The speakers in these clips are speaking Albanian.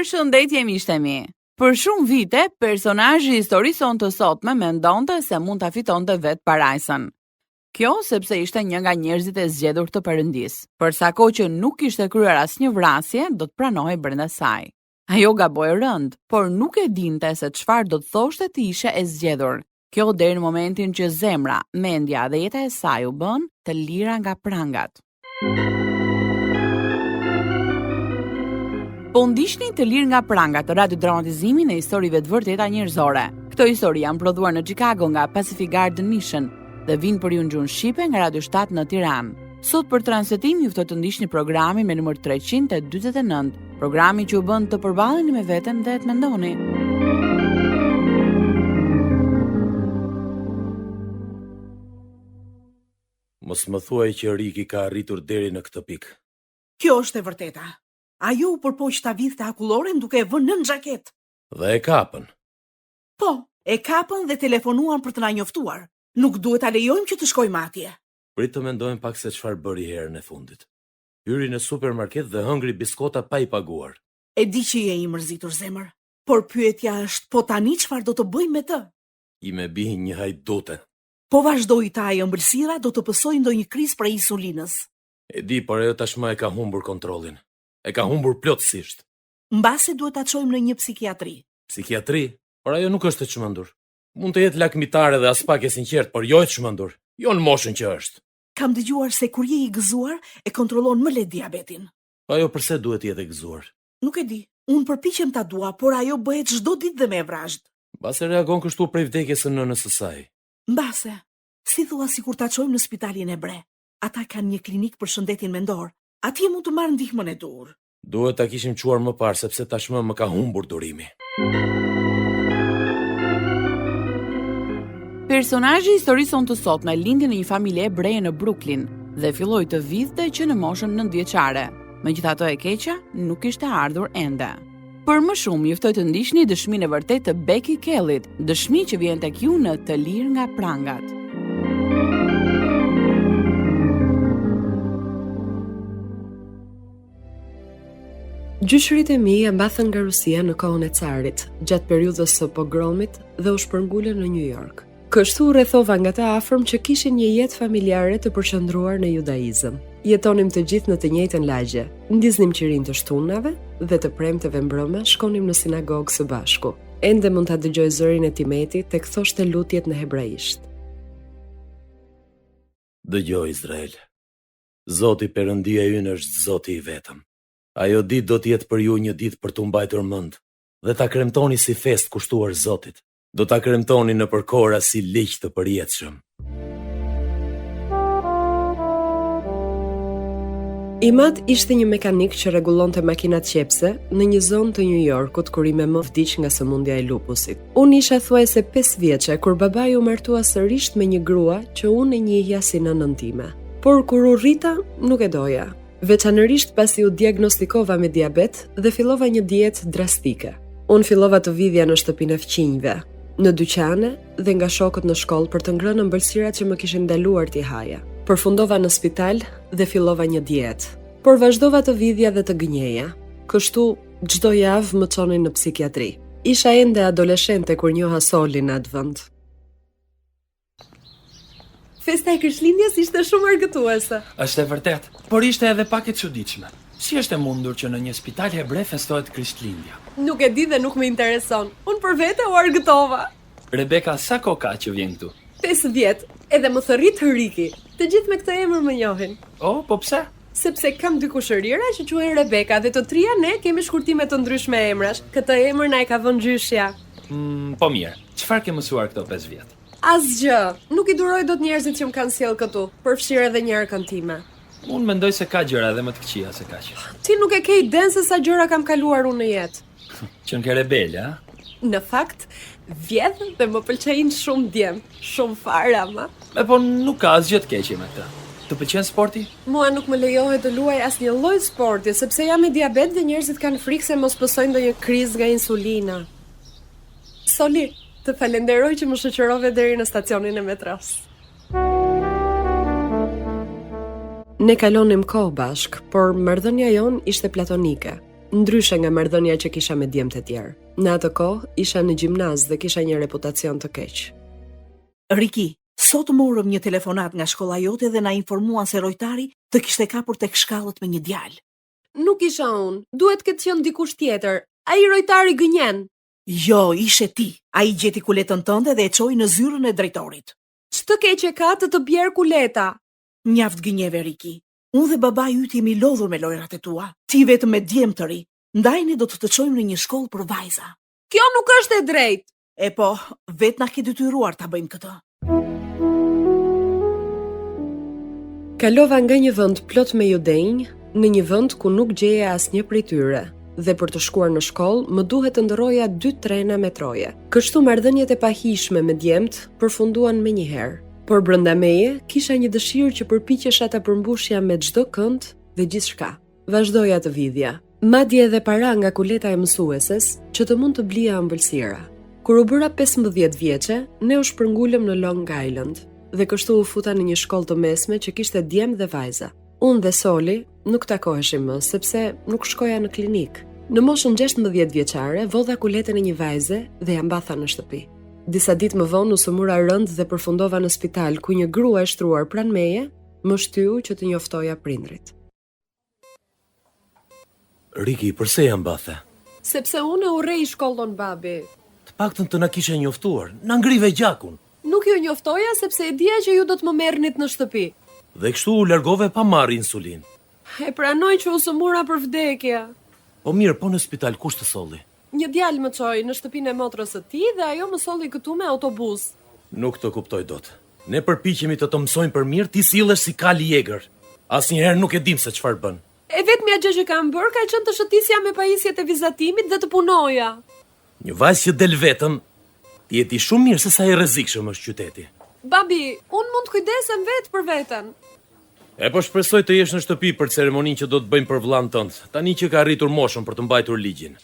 Përshëndetje miqtë e mi. Për shumë vite, personazhi i historisë sonë të sotme mendonte se mund ta fitonte vetë parajsën. Kjo sepse ishte një nga njerëzit e zgjedhur të Perëndis. Për sa kohë që nuk kishte kryer asnjë vrasje, do të pranohej brenda saj. Ajo gaboi rënd, por nuk e dinte se çfarë do të thoshte të ishe e zgjedhur. Kjo deri në momentin që zemra, mendja dhe jeta e saj u bën të lira nga prangat. Po ndishni të lirë nga prangat të radiodramatizimit në historive të vërteta njerëzore. Këto histori janë prodhuar në Chicago nga Pacific Garden Mission dhe vinë për ju në gjuhën shqipe nga Radio 7 në Tiranë. Sot për transmetim ju ftoj të ndiqni programin me numër 349, programi që u bën të përballeni me veten dhe të mendoni. Mos më thuaj që Riki ka arritur deri në këtë pikë. Kjo është e vërteta. Ajo u përpoq ta vidhte akulloren duke e vënë nën xhaketë. Dhe e kapën. Po, e kapën dhe telefonuan për të na njoftuar. Nuk duhet ta lejojmë që të shkojmë atje. Prit të mendojmë pak se çfarë bëri herën e fundit. Hyri në supermarket dhe hëngri biskota pa i paguar. E di që je i mërzitur zemër, por pyetja është po tani çfarë do të bëjmë me të? I me bihin një hajdute. Po vazhdoi ta e ëmbëlsira do të pësojë ndonjë krizë për insulinës. E di, por ajo tashmë e ka humbur kontrollin. E ka humbur plotësisht. Mbase duhet ta çojmë në një psikiatri. Psikiatri? Por ajo nuk është e çmendur. Mund të jetë lakmitare dhe as pak e sinqert, por jo e çmendur. Jo në moshën që është. Kam dëgjuar se kur je i gëzuar e kontrollon më lehtë diabetin. Ajo pse duhet të jetë e gëzuar? Nuk e di. Unë përpiqem ta dua, por ajo bëhet çdo ditë dhe më e vrazhd. Mbase reagon kështu prej vdekjes së nënës së saj. Mbase, si thua sikur ta çojmë në spitalin e Bre. Ata kanë një klinik për shëndetin mendor. Atje mund të marrë ndihmën e dur. Duhet ta kishim çuar më parë sepse tashmë më ka humbur durimi. Personazhi i historisë sonë të sotme lindi në një familje ebreje në Brooklyn dhe filloi të vidhte që në moshën 9 vjeçare. Megjithatë e keqja nuk kishte ardhur ende. Për më shumë ju ftoj të ndiqni dëshminë e vërtetë të Becky Kellyt, dëshmi që vjen tek ju në Të lirë nga prangat. Gjyshrit e mi e mbathën nga Rusia në kohën e carit, gjatë periudhës së pogromit dhe u shpërngulën në New York. Kështu rrethova nga të afërm që kishin një jetë familjare të përqendruar në judaizëm. Jetonim të gjithë në të njëjtën lagje, ndiznim qirin të shtunave dhe të premteve mbrëmë shkonim në sinagogë së bashku. Ende mund ta dëgjoj zërin e Timetit tek thoshte lutjet në hebraisht. Dëgjoj Izrael. Zoti Perëndia ynë është Zoti i vetëm. Ajo ditë do të jetë për ju një ditë për t'u mbajtur mend, dhe ta kremtoni si festë kushtuar Zotit. Do ta kremtoni në përkora si liq të përjetshëm. Imad ishte një mekanik që rregullonte makinat qepse në një zonë të New Yorkut kur i më vdiq nga sëmundja e lupusit. Unë isha thuajse 5 vjeçe kur babai u martua sërish me një grua që unë e njihja si nënën time. Por kur u rrita, nuk e doja. Veçanërisht pasi u diagnostikova me diabet dhe fillova një dietë drastike. Unë fillova të vidhja në shtëpinë e fqinjve, në dyqane dhe nga shokët në shkollë për të ngrënë ëmbëlsirat që më kishin ndaluar t'i haja. Përfundova në spital dhe fillova një dietë, por vazhdova të vidhja dhe të gënjeja. Kështu çdo javë më çonin në psikiatri. Isha ende adoleshente kur njoha Solin në atë vend. Festa e Krishtlindjes ishte shumë argëtuese. Është e vërtet, por ishte edhe pak e çuditshme. Si është e mundur që në një spital hebre festohet Krishtlindja? Nuk e di dhe nuk më intereson. Unë për vete u argëtova. Rebeka sa kohë ka që vjen këtu? 5 vjet, edhe më thërrit Riki. Të gjithë me këtë emër më njohin. Oh, po pse? Sepse kam 2 kushërira që quhen Rebeka dhe të trija ne kemi shkurtime të ndryshme emrash. Këtë emër na e ka vënë gjyshja. Po mirë. Çfarë ke mësuar këto 5 vjet? Asgjë. Nuk i duroj dot njerëzit që më kanë sjell këtu, përfshirë edhe njerëkën time. Unë mendoj se ka gjëra edhe më të këqija se kaq. Ti nuk e ke idenë se sa gjëra kam kaluar unë në jetë. Që në ke rebele, a? Në fakt, vjedh dhe më pëlqejnë shumë djem, shumë fare ama. Po nuk ka asgjë të keqe me këtë. Të pëlqen sporti? Mua nuk më lejohet të luaj asnjë lloj sporti, sepse jam me diabet dhe njerëzit kanë frikë se mos pësoj ndonjë krizë nga insulina. Soli, të falenderoj që më shoqërove deri në stacionin e metros. Ne kalonim kohë bashk, por marrëdhënia jon ishte platonike. ndryshe nga marrëdhënia që kisha me djemtë e tjerë. Në atë kohë isha në gjimnaz dhe kisha një reputacion të keq. Riki, sot morëm një telefonat nga shkolla jote dhe na informuan se Rojtari të kishte kapur tek shkallët me një djalë. Nuk isha unë, duhet këtë qenë dikush tjetër. Ai Rojtari gënjen. Jo, ishe ti. Ai gjeti kuletën tënde dhe e çoi në zyrën e drejtorit. Ç'të keqe ka të bjerë kuleta? Mjaft gënjeve, Riki. Unë dhe babai yt jemi lodhur me lojrat e tua. Ti vetëm me djem të ri. Ndaj ne do të çojmë në një shkollë për vajza. Kjo nuk është e drejtë. E po, vetë na ke detyruar ta bëjmë këtë. Kalova nga një vend plot me judenj në një vend ku nuk gjeja asnjë prej tyre. Dhe për të shkuar në shkollë, më duhet të ndërroja 2 trena metroje. Kështu marrëdhëniet e pahishme me djemt përfunduan me një herë. Por brenda meje, kisha një dëshirë që përpiqesha ta përmbushja me çdo kënd dhe gjithçka. Vazhdoja të vidhja, madje edhe para nga kuleta e mësueses, që të mund të blija ëmbëlsira. Kur u bëra 15 vjeçe, ne u shpërngulëm në Long Island dhe kështu u futa në një shkollë të mesme që kishte djem dhe vajza. Unë dhe Soli nuk takoheshim më, sepse nuk shkoja në klinik. Në moshën 16 vjeçare, vodha kuletën e një vajze dhe ja mbatha në shtëpi. Disa ditë më vonë u sëmura rënd dhe përfundova në spital, ku një grua e shtruar pranë meje më shtyu që të njoftoja prindrit. Riki, përse ja mbathe? Sepse unë urrej shkollën, babi. Të paktën të na kishe njoftuar, na ngrive gjakun. Nuk ju njoftoja sepse e dija që ju do të më merrnit në shtëpi. Dhe kështu u largove pa marrë insulin. E pranoj që u sëmura për vdekje. Po mirë, po në spital kush të solli? Një djalë më çoi në shtëpinë e motrës së tij dhe ajo më solli këtu me autobus. Nuk të kuptoj dot. Ne përpiqemi të mësojmë për mirë, ti sillesh si kali jegër. Asnjëherë nuk e dim se çfarë bën. E vetmja gjë që kam bërë ka qenë të shëtisja me pajisjet e vizatimit dhe të punoja. Një vajzë që del vetëm, ti e di shumë mirë se sa i rrezikshëm është qyteti. Babi, unë mund të kujdesem vetë për veten. E po shpresoj të jesh në shtëpi për ceremoninë që do të bëjmë për vllain tënd, tani që ka arritur moshën për të mbajtur ligjin.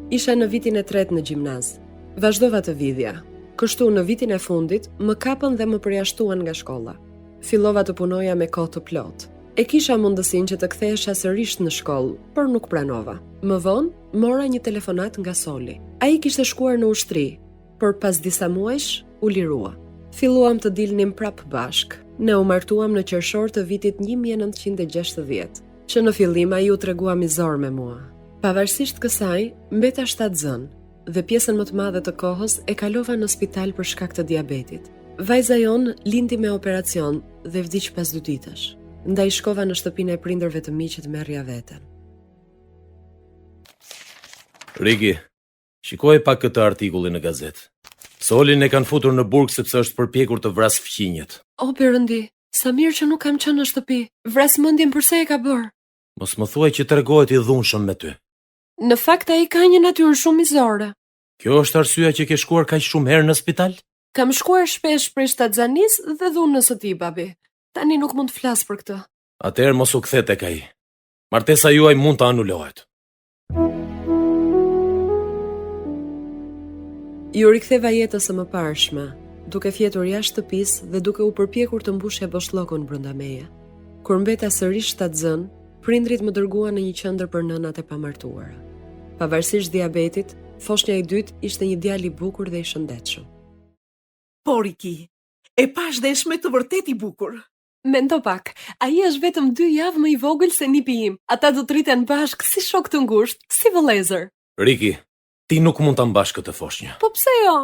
Isha në vitin e 3 në gjimnaz. Vazhdova të vidhja. Kështu në vitin e fundit më kapën dhe më përjashtuan nga shkolla. Fillova të punoja me kohë të plot. E kisha mundësinë që të kthehesha sërish në shkollë, por nuk pranova. Më vonë mora një telefonat nga Soli. Ai kishte shkuar në ushtri, por pas disa muajsh u lirua. Filluam të dilnim prap bashk. Ne u martuam në qershor të vitit 1960, që në fillim ai u tregua mizor me mua. Pavarësisht kësaj, mbeta 7 zën dhe pjesën më të madhe të kohës e kalova në spital për shkak të diabetit. Vajza jon lindi me operacion dhe vdiq pas 2 ditësh. Ndaj shkova në shtëpinë e prindërve të mi që të merrja veten. Riki, shikoj pak këtë artikullin në gazetë. Solin e kanë futur në burg sepse është përpjekur të vrasë fqinjet. O Perëndi, sa mirë që nuk kam qenë në shtëpi. Vras mendjen pse e ka bërë. Mos më thuaj që tregohet i dhunshëm me ty. Në fakt ai ka një natyrë shumë mizore. Kjo është arsyeja që ke shkuar kaq shumë herë në spital? Kam shkuar shpesh prej shtatzanis dhe dhunës së tij, babi. Tani nuk mund të flas për këtë. Atëherë mos u kthe tek ai. Martesa juaj mund të anulohet. Ju riktheva jetës së mëparshme, duke fjetur jashtë shtëpisë dhe duke u përpjekur të mbushja boshllokun brenda meje. Kur mbeta sërish 7 zën, prindrit më dërguan në një qendër për nënat e pamartuara. Pavarësisht diabetit, foshnja i dytë ishte një djalë i bukur dhe i shëndetshëm. Po Riki, e pash dhe është me të vërtet i bukur. Mendo pak, ai është vetëm 2 javë më i vogël se nipi im. Ata do të rriten bashkë si shok të ngushtë, si vëllezër. Riki, ti nuk mund ta mbash këtë foshnjë. Po pse jo?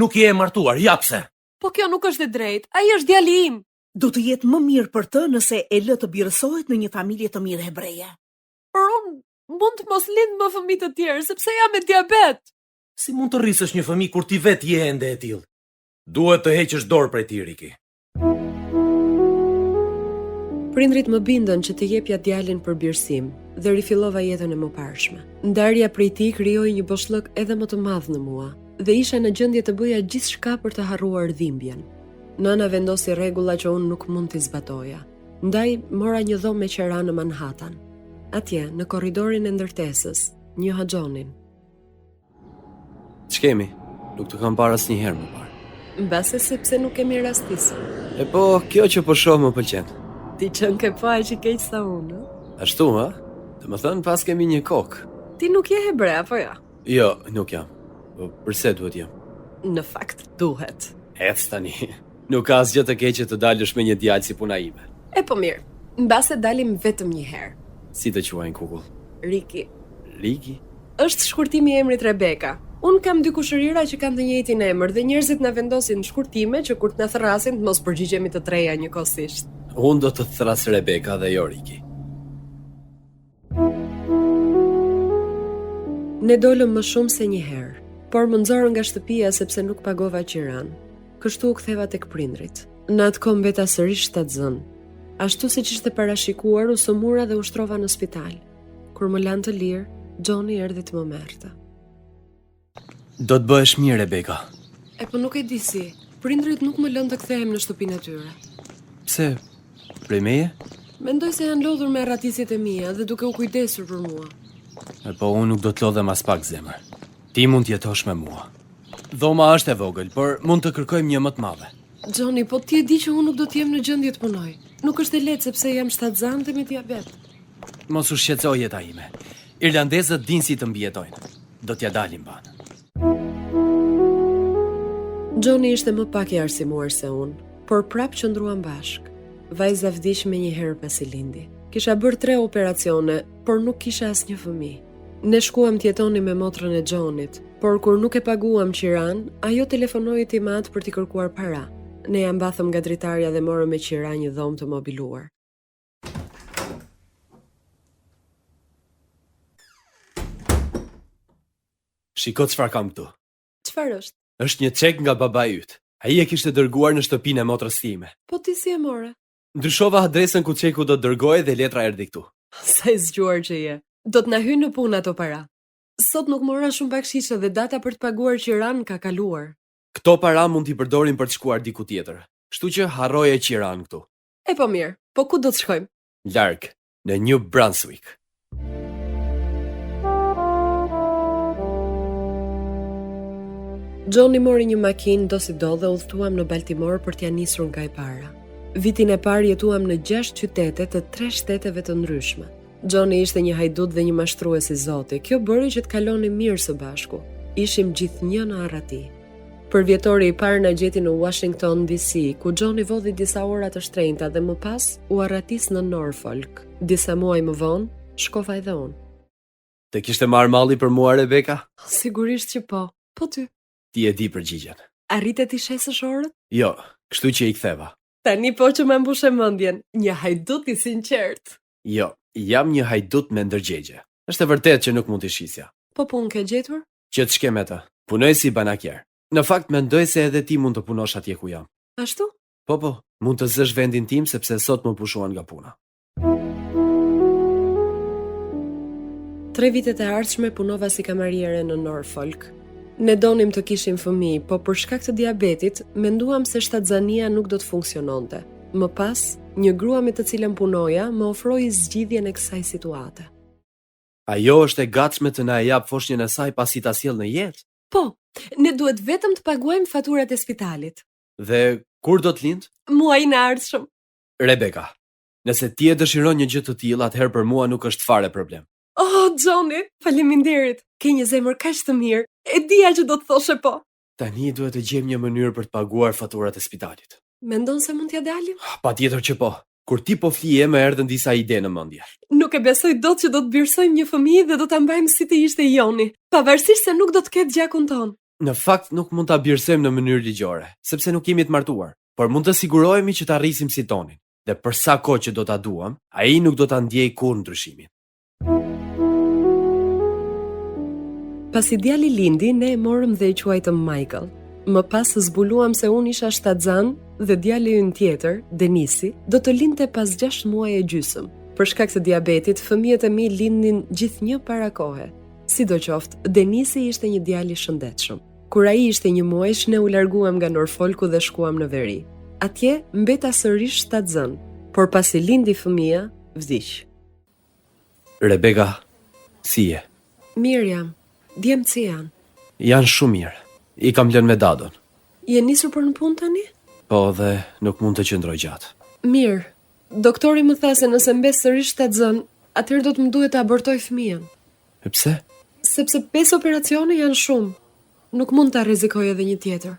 Nuk je e martuar, ja pse. Po kjo nuk është e drejtë. Ai është djali im. Do të jetë më mirë për të nëse e lë të birësohet në një familje të mirë hebreje. Por unë mund të mos lind më fëmijë të tjerë sepse jam me diabet. Si mund të rrisësh një fëmijë kur ti vetë je ende e tillë? Duhet të heqësh dorë prej tij, Riki. Prindrit më bindën që të jepja djalin për birësim dhe rifillova jetën e mëparshme. Ndarja prej tij krijoi një boshllëk edhe më të madh në mua dhe isha në gjendje të bëja gjithçka për të harruar dhimbjen. Nëna vendosi rregulla që unë nuk mund t'i zbatoja. Ndaj mora një dhomë me qera në Manhattan. Atje, në korridorin e ndërtesës, një haxhonin. Ç'kemi? Nuk të kam parë asnjëherë më parë. Mbase sepse nuk kemi rastisur. E po, kjo që po shoh më pëlqen. Ti Ti qënë ke pa e që keq sa unë? Ashtu, ha? Të më thënë pas kemi një kokë. Ti nuk je hebre, apo ja? Jo, nuk jam. Po, përse duhet jam? Në fakt, duhet. Ec tani. Nuk ka asgjë të keqe të dalësh me një djalë si puna ime. E po mirë, mbase dalim vetëm një herë. Si të quajnë kukull? Riki. Riki? Është shkurtimi i emrit Rebeka. Unë kam dy kushërira që kanë të njëjtin emër dhe njerëzit na vendosin shkurtime që kur të na thrasin të mos përgjigjemi të treja njëkohësisht. Unë do të thras Rebeka dhe jo Riki. Ne dolëm më shumë se një herë, por më nxorën nga shtëpia sepse nuk pagova qiran. Kështu u ktheva tek prindrit. Në atë kohë mbeta sërish shtatzën. Ashtu siç ishte parashikuar, u sëmura dhe u shtrova në spital. Kur më lanë të lirë, Johnny erdhi të më merrte. Do të bëhesh mirë, Rebeka. E po nuk e di si. Prindrit nuk më lënë të kthehem në shtëpinë e tyre. Pse? Prej meje? Mendoj se janë lodhur me ratisjet e mia dhe duke u kujdesur për mua. E po unë nuk do të lodhem as pak zemër. Ti mund të jetosh me mua. Dhoma është e vogël, por mund të kërkojmë një më të madhe. Johnny, po ti e di që unë nuk do të jem në gjendje të punoj. Nuk është e lehtë sepse jam shtatzan dhe me diabet. Mos u shqetëso jeta ime. Irlandezët dinë si të mbijetojnë. Do t'ja dalim banë. Johnny ishte më pak i arsimuar se unë, por prap qëndruan bashk. Vajza vdiq me një herë pas i lindi. Kisha bërë 3 operacione, por nuk kisha asnjë fëmijë. Ne shkuam të jetoni me motrën e Johnit, por kur nuk e paguam qiran, ajo telefonoi timat për t'i kërkuar para. Ne ja mbathëm nga dritarja dhe morëm me qira një dhomë të mobiluar. Shiko çfarë kam këtu. Çfarë është? Është një çek nga babai yt. Ai e kishte dërguar në shtëpinë e motrës time. Po ti si e more? Ndryshova adresën ku çeku do të dërgohej dhe letra erdhi këtu. Sa i zgjuar që je. Do të na hyjnë në punë ato para. Sot nuk mora shumë bakshishe dhe data për të paguar qiran ka kaluar. Këto para mund t'i përdorim për të shkuar diku tjetër. Kështu që harroje qiran këtu. E po mirë, po ku do të shkojmë? Larg, në New Brunswick. Johnny mori një makinë do si do dhe udhëtuam në Baltimore për t'ja nisur nga e para. Vitin e parë jetuam në 6 qytete të 3 shteteve të ndryshme. Johnny ishte një hajdut dhe një mashtrues i Zotit. Kjo bëri që të kalonim mirë së bashku. Ishim gjithnjë në arrati. Përvjetori i parë na gjeti në Washington DC, ku Johnny vodhi disa ora të shtrenjta dhe më pas u arratis në Norfolk. Disa muaj më vonë, shkova edhe unë. Të kishte marrë malli për mua, Rebeka? Sigurisht që po. Po ty? Ti e di përgjigjen. Arritet i shesësh orët? Jo, kështu që i ktheva. Tani po që më mbushe mendjen, një hajdut i sinqert. Jo, jam një hajdut me ndërgjegje. Është e vërtet që nuk mund t'i shisja. Po punë ke gjetur? Që të shkem e të. Punoj si banakjer. Në fakt mendoj se edhe ti mund të punosh atje ku jam. Ashtu? Po, mund të zësh vendin tim sepse sot më pushuan nga puna. 3 vitet e ardhshme punova si kamariere në Norfolk. Ne donim të kishim fëmijë, po për shkak të diabetit menduam se shtatzania nuk do të funksiononte. Më pas, një grua me të cilën punoja më ofroi zgjidhjen e kësaj situate. Ajo është e gatshme të na jap foshnjën e saj pasi ta sjell në jetë? Po, ne duhet vetëm të paguajmë faturat e spitalit. Dhe kur do të lind? Muajin e ardhshëm. Rebeka, nëse ti e dëshiron një gjë të tillë, atëherë për mua nuk është fare problem. Oh, Johnny, faleminderit. Ke një zemër kaq të mirë. E dija që do të thoshe po. Tani duhet të gjejmë një mënyrë për të paguar faturat e spitalit. Mendon se mund t'ja dalim? Patjetër që po. Kur ti po flije, më erdhën disa ide në mendje. Nuk e besoj dot që do të birësojmë një fëmijë dhe do ta mbajmë si të ishte Joni, pavarësisht se nuk do të ketë gjakun ton. Në fakt nuk mund ta birësojmë në mënyrë ligjore, sepse nuk jemi të martuar, por mund të sigurohemi që ta rrisim si tonin. Dhe për sa kohë që do ta duam, ai nuk do ta ndjej kurrë ndryshimin. Pasi djali lindi, ne e morëm dhe e quajtëm Michael. Më pas zbuluam se unë isha shtatzan dhe djali ynë tjetër, Denisi, do të lindte pas 6 muaj e gjysmë. Për shkak të diabetit, fëmijët e mi lindnin gjithnjë para kohe. Sidoqoftë, Denisi ishte një djalë i shëndetshëm. Kur ai ishte 1 muajsh, ne u larguam nga Norfolku dhe shkuam në veri. Atje mbeta sërish shtatzan, por pasi lindi fëmia, vdiq. Rebeka, si je? Mirë jam. Djemtë si janë? Janë shumë mirë. I kam lënë me dadon. Je nisur për në punë tani? Po, dhe nuk mund të qëndroj gjatë. Mirë. Doktori më tha se nëse mbes sërish shtatzën, atëherë do të më duhet të abortoj fëmijën. E pse? Sepse 5 operacione janë shumë. Nuk mund ta rrezikoj edhe një tjetër.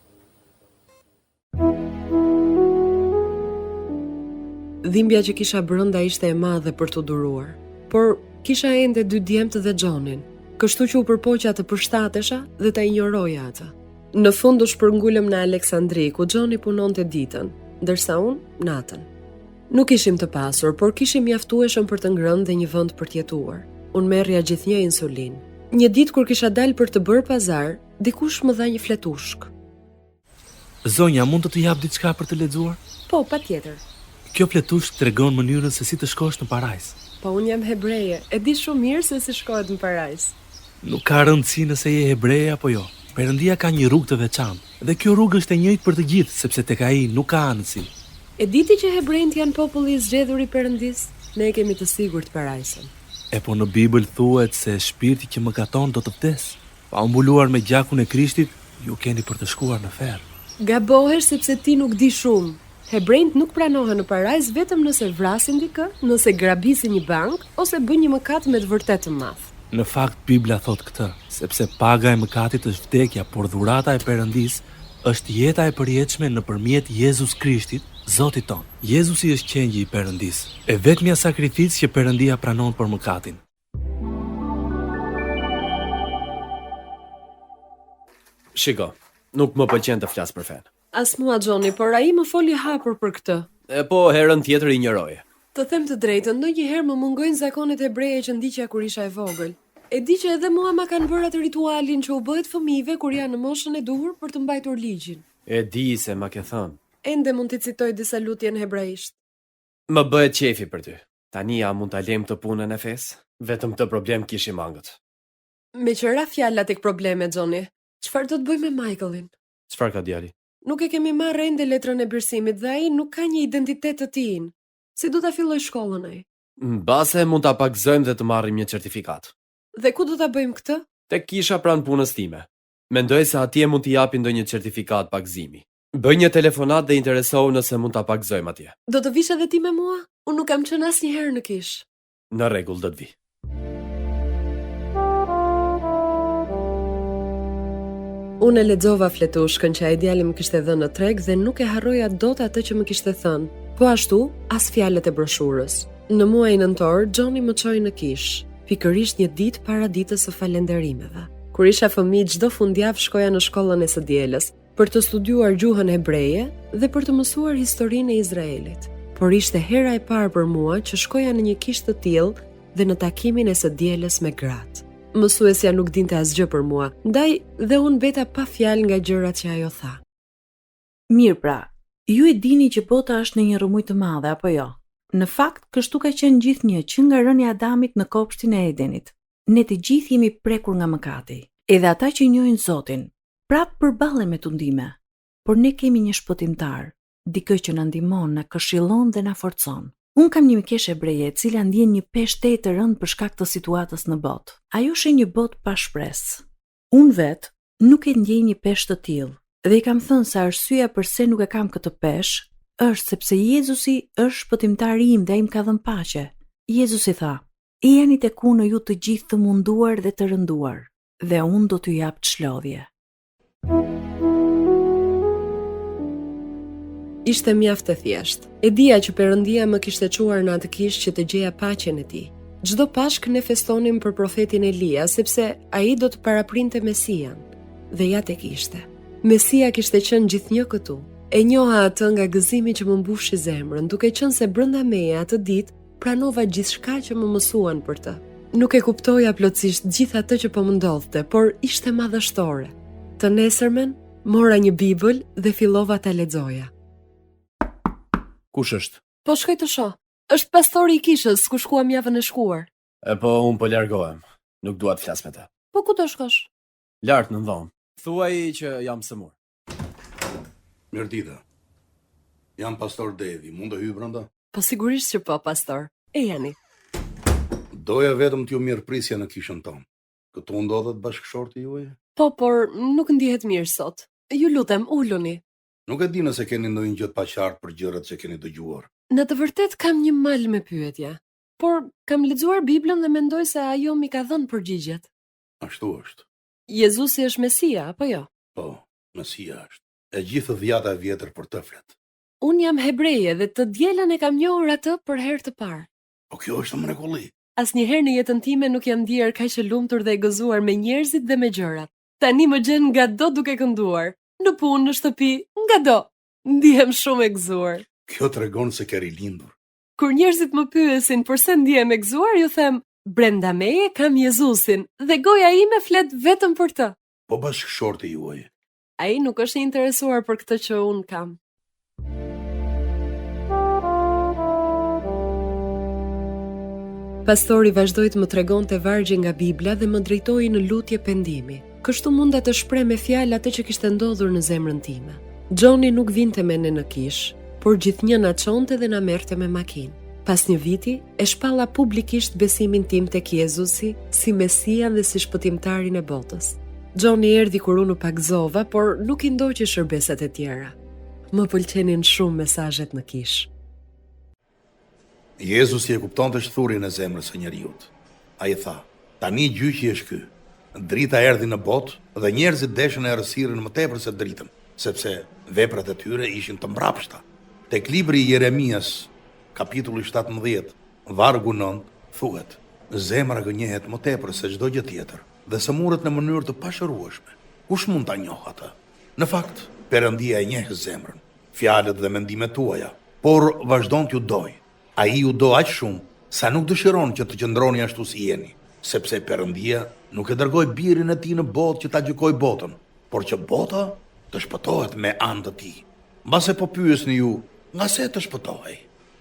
Dhimbja që kisha brenda ishte e madhe për të duruar, por kisha ende 2 djemtë dhe Gjonin, kështu që u përpoqja të përshtatesha dhe ta injoroja atë. Në fund u shpërngulëm në Aleksandri, ku Gjoni punonte ditën, ndërsa unë natën. Nuk ishim të pasur, por kishim mjaftueshëm për të ngrënë dhe një vend për të jetuar. Unë merrja gjithnjë insulin. Një ditë kur kisha dalë për të bërë pazar, dikush më dha një fletushk. Zonja, mund të të jap diçka për të lexuar? Po, patjetër. Kjo fletushk tregon mënyrën se si të shkosh në parajs. Po unë jam hebreje, e di shumë mirë se si shkohet në parajs. Nuk ka rëndësi nëse je hebreje apo jo. Perëndia ka një rrugë të veçantë, dhe kjo rrugë është e njëjtë për të gjithë, sepse tek ai nuk ka anësi. E diti që hebrejt janë populli i zgjedhur i Perëndis? Ne kemi të sigurt parajsën. E po në Bibël thuhet se shpirti që mëkaton do të vdes. Pa u mbuluar me gjakun e Krishtit, ju keni për të shkuar në ferr. Gabohesh sepse ti nuk di shumë. Hebrejt nuk pranohen në parajs vetëm nëse vrasin dikë, nëse grabisin një bank ose bën një mëkat me të vërtetë të madh. Në fakt Bibla thot këtë, sepse paga e mëkatit është vdekja, por dhurata e Perëndis është jeta e përjetshme nëpërmjet Jezus Krishtit, Zotit ton. Jezusi është qengji i Perëndis, e vetmja sakrificë që Perëndia pranon për mëkatin. Shiko, nuk më pëlqen të flas për fen. As mua Gjoni, por ai më foli hapur për këtë. E po herën tjetër injoroje. Të them të drejtën, ndonjëherë më mungojnë zakonet hebreje që ndiqja kur isha e vogël. E di që edhe mua ma kanë bërë atë ritualin që u bëhet fëmijëve kur janë në moshën e duhur për të mbajtur ligjin. E di se ma ke thënë. Ende mund t'i citoj disa lutje në hebraisht. Më bëhet qefi për ty. Tani a mund ta lejm të punën e fesë? Vetëm të problem kishim angët. Me qëra fjalla tek probleme, Gjoni. Çfarë do të bëj me Michaelin? Çfarë ka djali? Nuk e kemi marrë ende letrën e birësimit dhe ai nuk ka një identitet të tij. Si do ta filloj shkollën ai? Mbase mund ta pagëzojmë dhe të marrim një certifikat. Dhe ku do ta bëjmë këtë? Tek kisha pranë punës time. Mendoj se atje mund t'i japin ndonjë certifikat pagëzimi. Bëj një telefonat dhe interesohu nëse mund ta pagëzojmë atje. Do të vish edhe ti me mua? Unë nuk kam qenë asnjëherë në kish. Në rregull, do të vi. Unë e lexova fletushkën që ai djali më kishte dhënë në treg dhe nuk e harroja dot atë që më kishte thënë. Po ashtu, as fjalët e broshurës. Në muajin nëntor, Gjoni më çoi në kish, pikërisht një ditë para ditës së falënderimeve. Kur isha fëmijë, çdo fundjavë shkoja në shkollën e së dielës për të studiuar gjuhën hebreje dhe për të mësuar historinë e Izraelit. Por ishte hera e parë për mua që shkoja në një kishë të tillë dhe në takimin e së dielës me gratë. Mësuesja nuk dinte asgjë për mua, ndaj dhe unë beta pa fjalë nga gjërat që ajo tha. Mirë pra, ju e dini që bota është në një rrëmuj të madhe, apo jo? Në fakt, kështu ka qenë gjithnjë që nga rënia e Adamit në kopshtin e Edenit. Ne të gjithë jemi prekur nga mëkati, edhe ata që njohin Zotin. Prap përballen me tundime, por ne kemi një shpëtimtar, dikë që na ndihmon, na këshillon dhe na forcon. Unë kam një mikeshe hebreje, e cila ndjen një peshë të rëndë për shkak të situatës në botë. Ajo është një botë pa shpresë. Unë vetë nuk e ndjej një peshë të tillë, dhe i kam thënë se arsyeja pse nuk e kam këtë peshë është sepse Jezusi është shpëtimtari im dhe ai më ka dhënë paqe. Jezusi tha: "Jeni tek unë ju të gjithë të munduar dhe të rënduar, dhe unë do t'ju jap çlodhje." Ishte mjaft e thjeshtë. E dija që Perëndia më kishte çuar në atë kishë që të gjeja paqen e tij. Çdo Pashkë ne festonim për profetin Elia, sepse ai do të paraprinte Mesian. Dhe ja tek ishte. Mesia kishte qenë gjithnjë këtu. E njoha atë nga gëzimi që më mbushi zemrën, duke qenë se brenda meje atë ditë pranova gjithçka që më mësuan për të. Nuk e kuptoja plotësisht gjithë atë që po më ndodhte, por ishte madhështore. Të nesërmen mora një Bibël dhe fillova ta lexoja. Kush është? Po shkoj të shoh. Është pastori i kishës ku shkuam javën e shkuar. E po unë po largohem. Nuk dua të flas me të. Po ku do shkosh? Lart në dhomë. Thuaj që jam sëmur. Mirdita. Jam pastor Devi, mund të hyj brenda? Po sigurisht që po, pastor. E jani. Doja vetëm t'ju mirëprisja në kishën tonë. Këtu ndodhet bashkëshorti juaj? Po, por nuk ndihet mirë sot. Ju lutem, uluni. Nuk e di nëse keni ndonjë gjë të paqartë për gjërat që keni dëgjuar. Në të vërtet kam një mal me pyetje, por kam lexuar Biblën dhe mendoj se ajo mi ka dhënë përgjigjet. Ashtu është. Jezusi është Mesia, apo jo? Po, Mesia është. E gjithë dhjata e vjetër për të flet. Unë jam hebreje dhe të dielën e kam njohur atë për herë të parë. Po kjo është mrekulli. Asnjëherë në jetën time nuk jam ndier kaq e lumtur dhe e gëzuar me njerëzit dhe me gjërat. Tani më gjen ngado duke kënduar. Në punë, në shtëpi, ngado. Ndihem shumë e gëzuar. Kjo tregon se ke rilindur. Kur njerëzit më pyesin pse ndihem e gëzuar, ju them, brenda meje kam Jezusin dhe goja ime flet vetëm për të. Po bashkëshorti juaj. Ai nuk është i interesuar për këtë që unë kam. Pastori vazhdoi të më tregonte vargje nga Bibla dhe më drejtoi në lutje pendimi. Kështu munda të shpreh me fjalë atë që kishte ndodhur në zemrën time. Johnny nuk vinte me ne në kish, por gjithnjë na çonte dhe na merrte me makinë. Pas një viti, e shpalla publikisht besimin tim tek Jezusi si Mesia dhe si shpëtimtarin e botës. Johnny erdhi kur unë u pagëzova, por nuk i ndoqi shërbeset e tjera. Më pëlqenin shumë mesazhet në kish. Jezusi e kuptonte shthurin e zemrës së njeriut. Ai tha, tani gjyqi është ky. Drita erdhi në botë dhe njerëzit deshën e errësirën më tepër se dritën, sepse veprat e tyre ishin të mbrapshta. Tek libri i Jeremias, kapitulli 17, vargu 9, thuhet: zemra gënjehet më tepër se çdo gjë tjetër dhe sëmurret në mënyrë të pashërueshme. Kush mund ta njohë atë? Në fakt, Perëndia e njeh zemrën, fjalët dhe mendimet tuaja, por vazhdon t'ju doj. Ai ju do aq shumë sa nuk dëshiron që të qëndroni ashtu si jeni, sepse Perëndia nuk e dërgoi birin e tij në botë që ta gjykojë botën, por që bota të shpëtohet me anë të tij. Mbase po pyesni ju, nga se të shpëtohej?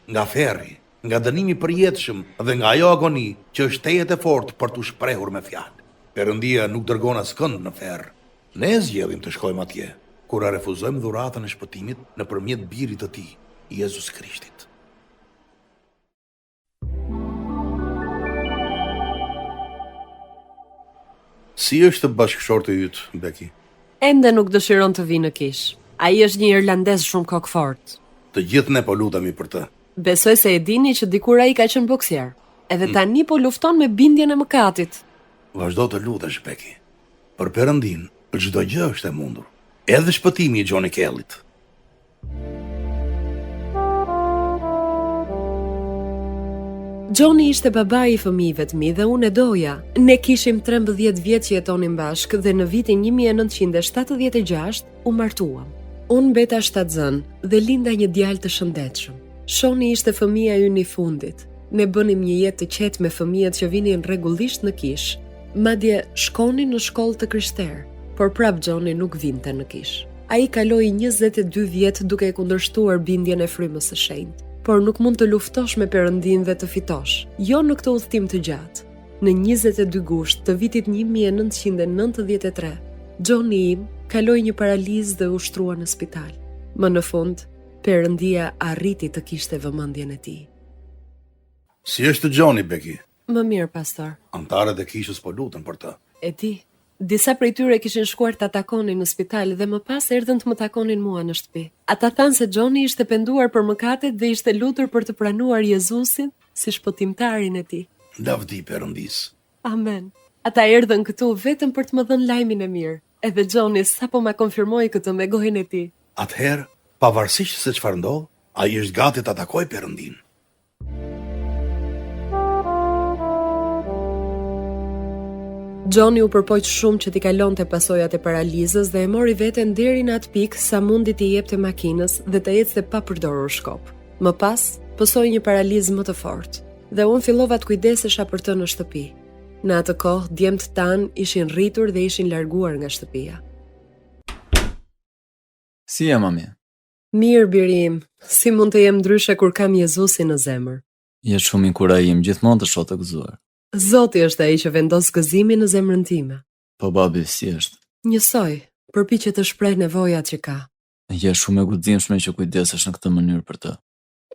Nga ferri, nga dënimi përjetshëm dhe nga ajo agoni që është tejet e fortë për t'u shprehur me fjalë. Perëndia nuk dërgon askënd në ferr. Ne zgjedhim të shkojmë atje, kur refuzojmë dhuratën e shpëtimit nëpërmjet birit të tij, Jezus Krishtit. Si është bashkëshorti yt, Beki? Ende nuk dëshiron të vinë në kish. Ai është një irlandez shumë kokfort. Të gjithë ne po lutemi për të. Besoj se e dini që dikur ai ka qenë boksier. Edhe tani po lufton me bindjen e mëkatit. Vazhdo të lutesh, Beki. Për Perëndin, çdo gjë është e mundur. Edhe shpëtimi i Johnny Kellit. Johnny ishte babai i fëmijëve të mi dhe unë e doja. Ne kishim 13 vjet që jetonim bashkë dhe në vitin 1976 u martuam. Unë mbeta shtatzën dhe linda një djalë të shëndetshëm. Shoni ishte fëmia ynë i fundit. Ne bënim një jetë të qetë me fëmijët që vinin rregullisht në kish. Madje shkonin në shkollë të krishterë, por prap Johnny nuk vinte në kish. Ai kaloi 22 vjet duke e kundërshtuar bindjen e frymës së shenjtë. Por nuk mund të luftosh me Perëndin dhe të fitosh, jo në këtë udhtim të gjatë. Në 22 gusht të vitit 1993, Johnny im kaloi një paralizë dhe u shtrua në spital. Më në fund, Perëndia arriti të kishte vëmendjen e tij. Si është Johnny, Beki? Më mirë, pastor. Antarët e kishës po lutën për të. E di, disa prej tyre kishin shkuar ta takonin në spital dhe më pas erdhën të më takonin mua në shtëpi. Ata thanë se Johnny ishte penduar për mëkatet dhe ishte lutur për të pranuar Jezusin si shpëtimtarin e tij. Lavdi Perëndis. Amen. Ata erdhën këtu vetëm për të më dhënë lajmin e mirë. Edhe Johnny sapo ma konfirmoi këtë me gojën e tij. Atëherë, pavarësisht se çfarë ndodh, ai është gati ta takojë Perëndin. Johnny u përpoq shumë që t'i kalonte pasojat e paralizës dhe e mori veten deri në atë pikë sa mundi t'i jepte makinës dhe të ecte pa përdorur shkop. Më pas, pësoi një paralizë më të fortë dhe unë fillova të kujdesesha për të në shtëpi. Në atë kohë, djemt tan ishin rritur dhe ishin larguar nga shtëpia. Si je, mami? Mirë, birim. Si mund të jem ndryshe kur kam Jezusin në zemër? Je shumë i kurajim, gjithmonë të shoh të gëzuar. Zoti është ai që vendos gëzimin në zemrën time. Po babi, si është? Njësoj, përpiqet të shpreh nevojat që ka. Je shumë e guximshme që kujdesesh në këtë mënyrë për të.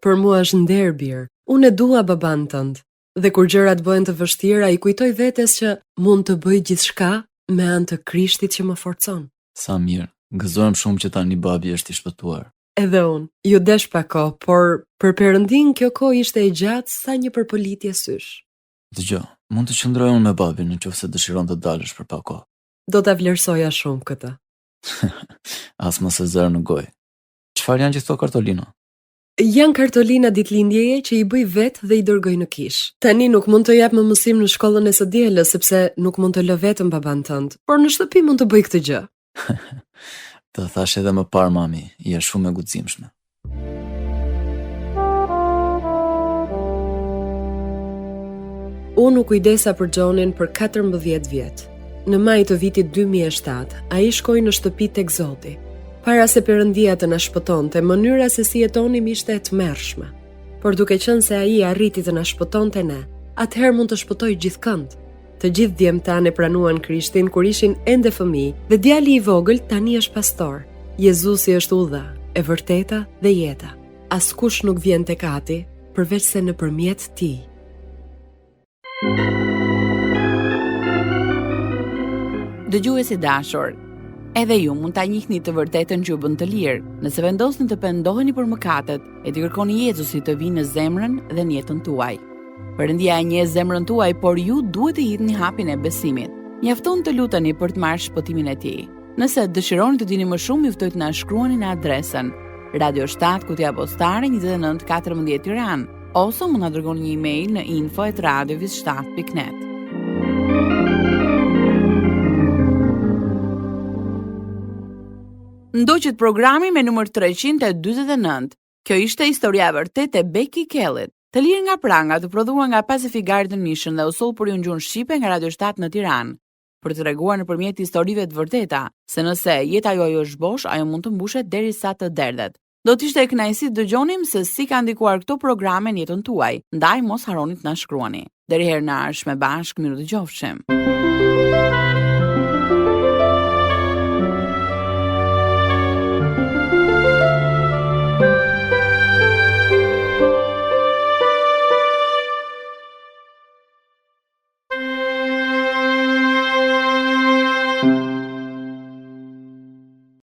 Për mua është nder bir. Unë e dua baban tënd. Dhe kur gjërat bëhen të vështira, i kujtoj vetes që mund të bëj gjithçka me anë të Krishtit që më forcon. Sa mirë. Gëzohem shumë që tani babi është i shpëtuar. Edhe unë, ju desh pa kohë, por për Perëndin kjo kohë ishte e gjatë sa një përpolitje sysh. Dëgjoj, mund të qëndroj unë me babin nëse dëshiron të dalësh për pak kohë. Do ta vlerësoja shumë këtë. As mos e zërë në gojë. Çfarë janë gjithë këto kartolina? Janë kartolina ditëlindjeje që i bëj vetë dhe i dërgoj në kish. Tani nuk mund të jap më mësim në shkollën e së dielës sepse nuk mund të lë vetëm baban tënd, por në shtëpi mund të bëj këtë gjë. Të thash edhe më parë, mami, je shumë e guximshme. Unë u kujdesa për Gjonin për 14 vjet. Në maj të vitit 2007, ai shkoi në shtëpi tek Zoti. Para se Perëndia të na shpëtonte, mënyra se si jetonim ishte e tmerrshme. Por duke qenë se ai arriti të na shpëtonte ne, atëherë mund të shpëtoj gjithkënd. Të gjithë djemt tanë pranuan Krishtin kur ishin ende fëmijë dhe djali i vogël tani është pastor. Jezusi është udha, e vërteta dhe jeta. Askush nuk vjen tek Ati përveç se nëpërmjet tij. Dëgjuesi dashur, edhe ju mund ta njihni të vërtetën që ju bën të lirë, nëse vendosni të pendoheni për mëkatet e të kërkoni Jezusit të vinë në zemrën dhe në jetën tuaj. Perëndia e njeh zemrën tuaj, por ju duhet të hidhni hapin e besimit. Mjafton të luteni për të marrë shpëtimin e tij. Nëse dëshironi të dini më shumë, juftoj të na shkruani në adresën Radio 7 Kutija Postare 2914 Tiranë, ose mund na dërgoni një email në info@radiovis7.net. Ndoqët programi me numër 349. Kjo ishte historia e vërtetë e Becky Kellit, të lirë nga pranga, të prodhuar nga Pacific Garden Mission dhe usoll për ju në gjuhën shqipe nga Radio 7 në Tiranë, për të treguar nëpërmjet historive të vërteta se nëse jeta juaj është bosh, ajo mund të mbushet derisa të derdhet. Do të ishte e kënaqësi të dëgjonim se si ka ndikuar këto programe në jetën tuaj. Ndaj mos harroni të na shkruani. Deri herë në ardhshme bashkë, miru dëgjofshim.